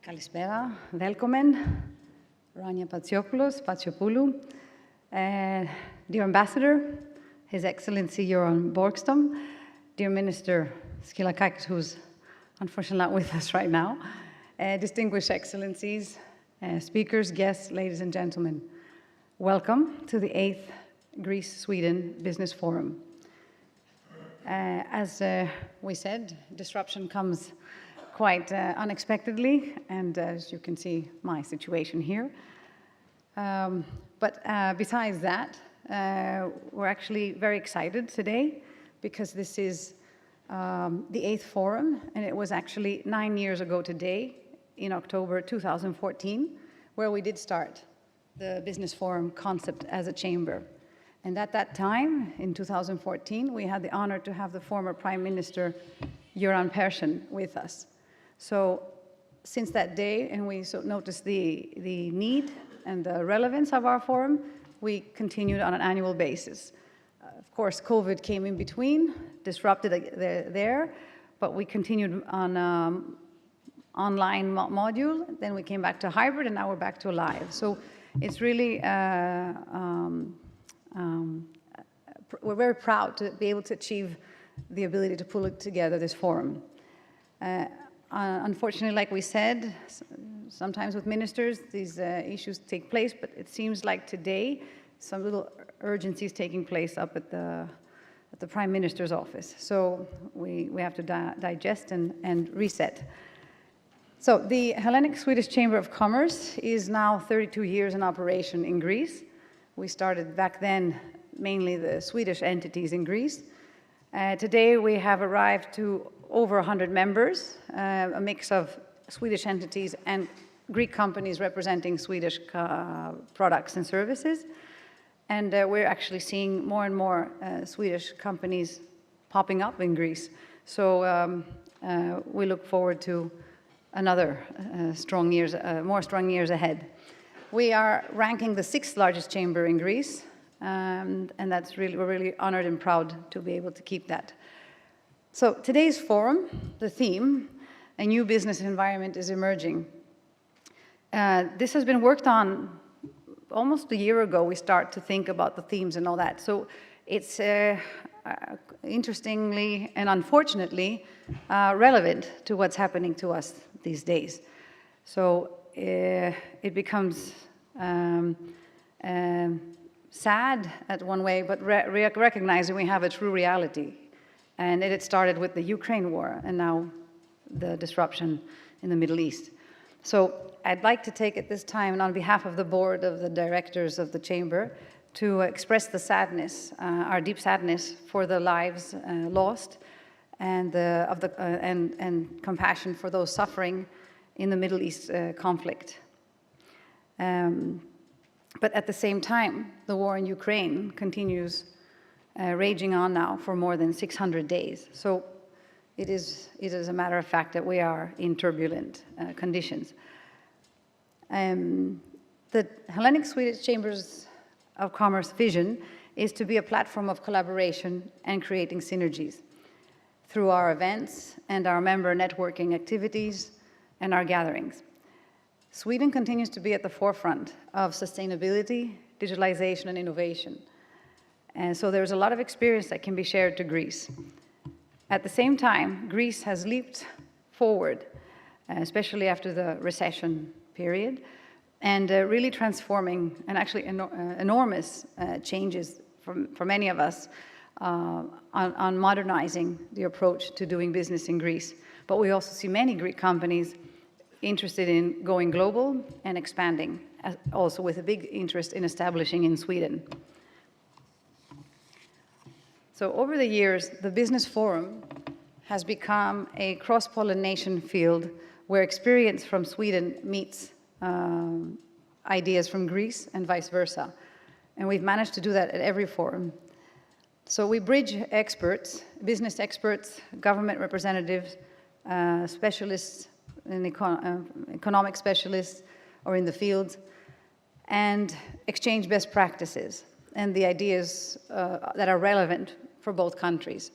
Kalispera, welcome, Rania Patsiopoulou, dear Ambassador, His Excellency Joran Borgstam, dear Minister Skilakakis, who's unfortunately not with us right now, distinguished Excellencies, speakers, guests, ladies and gentlemen, welcome to the 8th Greece-Sweden Business Forum. As we said, disruption comes quite unexpectedly, and as you can see, my situation here. But besides that, we're actually very excited today because this is the 8th forum, and it was actually 9 years ago today, in October 2014, where we did start the Business Forum concept as a chamber. And at that time, in 2014, we had the honor to have the former Prime Minister, Göran Persson, with us. So since that day, and we noticed the need and the relevance of our forum, we continued on an annual basis. Of course, COVID came in between, disrupted there, but we continued on online module, then we came back to hybrid, and now we're back to live. So it's really, we're very proud to be able to achieve the ability to pull it together, this forum. Unfortunately, like we said, sometimes with ministers, these issues take place, but it seems like today, some little urgency is taking place up at the Prime Minister's office. So we have to digest and reset. So the Hellenic Swedish Chamber of Commerce is now 32 years in operation in Greece. We started back then mainly the Swedish entities in Greece. Today we have arrived to over 100 members, a mix of Swedish entities and Greek companies representing Swedish products and services. And we're actually seeing more and more Swedish companies popping up in Greece. So we look forward to another more strong years ahead. We are ranking the 6th largest chamber in Greece, and we're really honored and proud to be able to keep that. So today's forum, the theme, a new business environment is emerging. This has been worked on almost a year ago. We start to think about the themes and all that. So it's interestingly and unfortunately relevant to what's happening to us these days. So it becomes sad at one way, but recognizing we have a true reality. And it started with the Ukraine war and now the disruption in the Middle East. So I'd like to take at this time, and on behalf of the board of the directors of the chamber, to express the sadness, our deep sadness for the lives lost and compassion for those suffering in the Middle East conflict. But at the same time, the war in Ukraine continues raging on now for more than 600 days. So it is a matter of fact that we are in turbulent conditions. The Hellenic Swedish Chambers of Commerce vision is to be a platform of collaboration and creating synergies through our events and our member networking activities and our gatherings. Sweden continues to be at the forefront of sustainability, digitalization, and innovation. And so there's a lot of experience that can be shared to Greece. At the same time, Greece has leaped forward, especially after the recession period, and really transforming, and actually enormous changes for many of us on modernizing the approach to doing business in Greece. But we also see many Greek companies interested in going global and expanding, also with a big interest in establishing in Sweden. So over the years, the Business Forum has become a cross-pollination field where experience from Sweden meets ideas from Greece and vice versa. And we've managed to do that at every forum. So we bridge experts, business experts, government representatives, specialists, and economic specialists or in the field, and exchange best practices and the ideas that are relevant for both countries.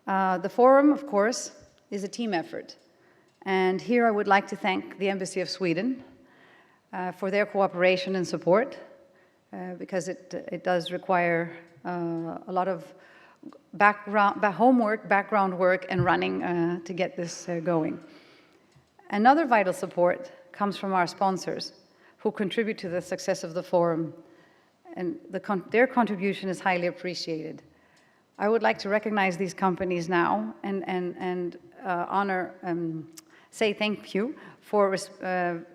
The forum, of course, is a team effort. And here I would like to thank the Embassy of Sweden for their cooperation and support, because it does require a lot of background work and running to get this going. Another vital support comes from our sponsors, who contribute to the success of the forum, and their contribution is highly appreciated. I would like to recognize these companies now and say thank you for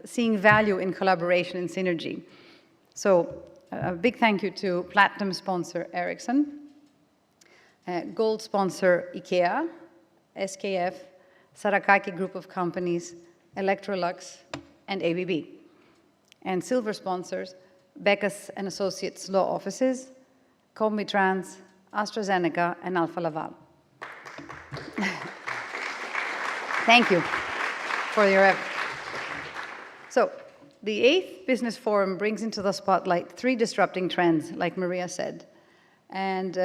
seeing value in collaboration and synergy. So a big thank you to Platinum sponsor Ericsson, Gold sponsor IKEA, SKF, Sarakaki Group of Companies, Electrolux, and ABB. And Silver sponsors Beckus and Associates Law Offices, Combitrans, AstraZeneca, and Alfa Laval. Thank you for your effort. So, the 8th Business Forum brings into the spotlight 3 disrupting trends, like Maria said. And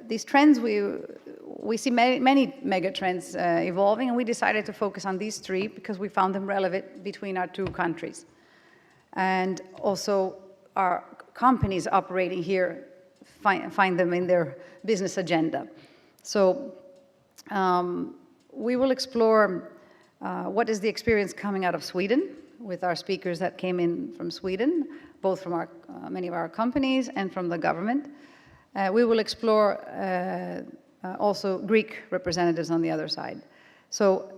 these trends, we see many mega trends evolving, and we decided to focus on these 3 because we found them relevant between our 2 countries. And also, our companies operating here find them in their business agenda. So we will explore what is the experience coming out of Sweden with our speakers that came in from Sweden, both from many of our companies and from the government. We will explore also Greek representatives on the other side. So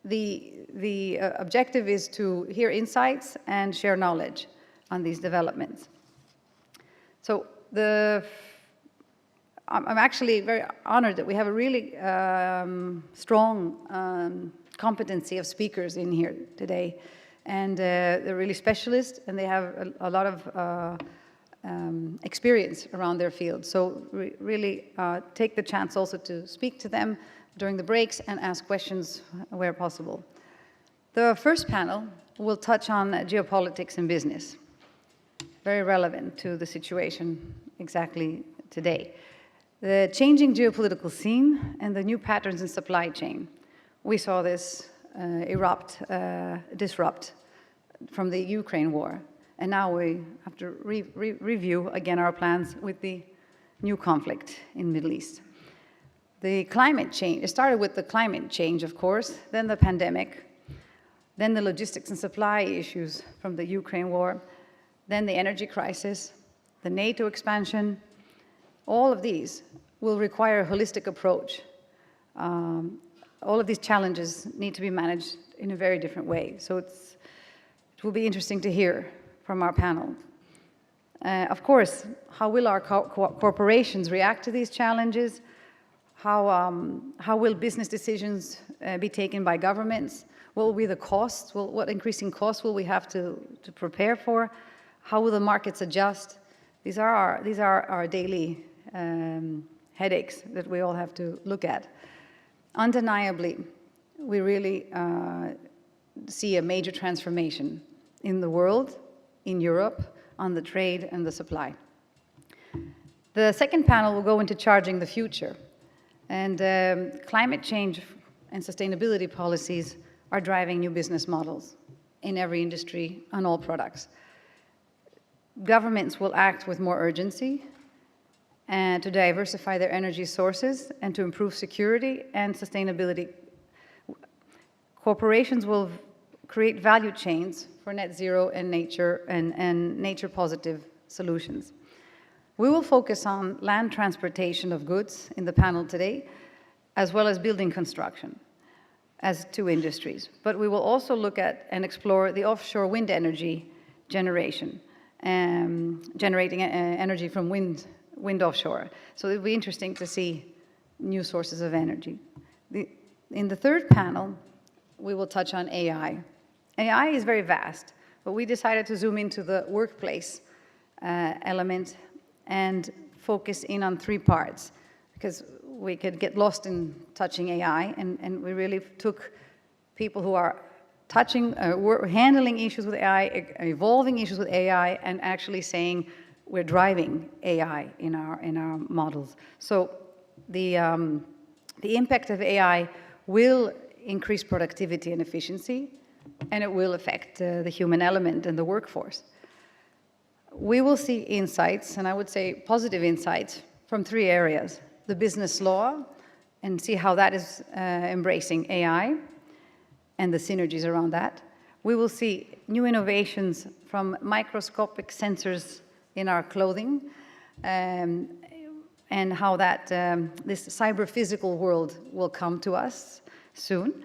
the objective is to hear insights and share knowledge on these developments. So I'm actually very honored that we have a really strong competency of speakers in here today. And they're really specialists, and they have a lot of experience around their field. So really take the chance also to speak to them during the breaks and ask questions where possible. The first panel will touch on geopolitics and business, very relevant to the situation exactly today. The changing geopolitical scene and the new patterns in supply chain. We saw this disrupt from the Ukraine war. And now we have to review again our plans with the new conflict in the Middle East. The climate change, it started with the climate change, of course, then the pandemic, then the logistics and supply issues from the Ukraine war, then the energy crisis, the NATO expansion. All of these will require a holistic approach. All of these challenges need to be managed in a very different way. So it will be interesting to hear from our panel. Of course, how will our corporations react to these challenges? How will business decisions be taken by governments? What will be the costs? What increasing costs will we have to prepare for? How will the markets adjust? These are our daily headaches that we all have to look at. Undeniably, we really see a major transformation in the world, in Europe, on the trade and the supply. The second panel will go into charging the future. And climate change and sustainability policies are driving new business models in every industry, on all products. Governments will act with more urgency and to diversify their energy sources and to improve security and sustainability. Corporations will create value chains for net zero and nature positive solutions. We will focus on land transportation of goods in the panel today, as well as building construction as 2 industries. But we will also look at and explore the offshore wind energy generation, generating energy from wind offshore. So it'll be interesting to see new sources of energy. In the third panel, we will touch on AI. AI is very vast, but we decided to zoom into the workplace element and focus in on 3 parts, because we could get lost in touching AI, and we really took people who are handling issues with AI, evolving issues with AI, and actually saying we're driving AI in our models. So the impact of AI will increase productivity and efficiency, and it will affect the human element and the workforce. We will see insights, and I would say positive insights, from 3 areas. The business law, and see how that is embracing AI and the synergies around that. We will see new innovations from microscopic sensors in our clothing, and how that this cyber-physical world will come to us soon.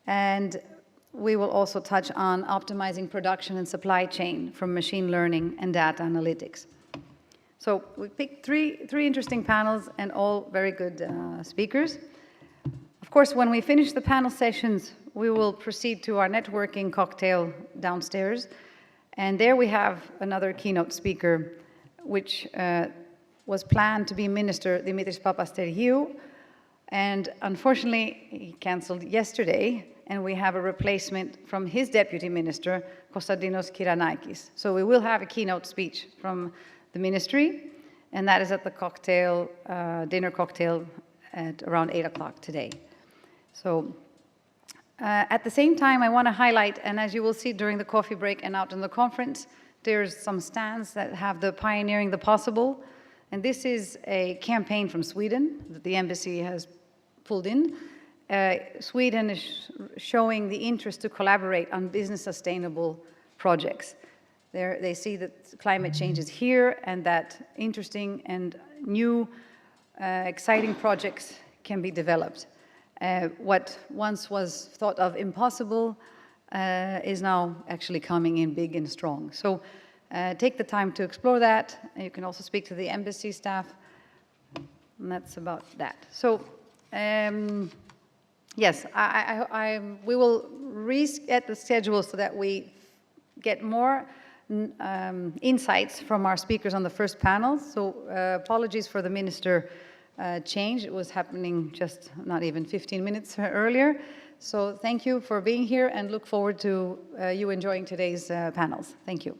And we will also touch on optimizing production and supply chain from machine learning and data analytics. So we picked three interesting panels and all very good speakers. Of course, when we finish the panel sessions, we will proceed to our networking cocktail downstairs. And there we have another keynote speaker, which was planned to be Minister Dimitris Papasteriou. And unfortunately, he canceled yesterday, and we have a replacement from his deputy minister, Konstantinos Kyrianakis. So we will have a keynote speech from the ministry, and that is at the cocktail, dinner cocktail at around 8 o'clock today. So at the same time, I want to highlight, and as you will see during the coffee break and out in the conference, there's some stands that have the Pioneering the Possible. And this is a campaign from Sweden that the embassy has pulled in. Sweden is showing the interest to collaborate on business sustainable projects. They see that climate change is here and that interesting and new exciting projects can be developed. What once was thought of impossible is now actually coming in big and strong. So take the time to explore that. You can also speak to the embassy staff, and that's about that. So yes, we will reset the schedule so that we get more insights from our speakers on the first panel. So apologies for the minister change. It was happening just not even 15 minutes earlier. So thank you for being here and look forward to you enjoying today's panels. Thank you.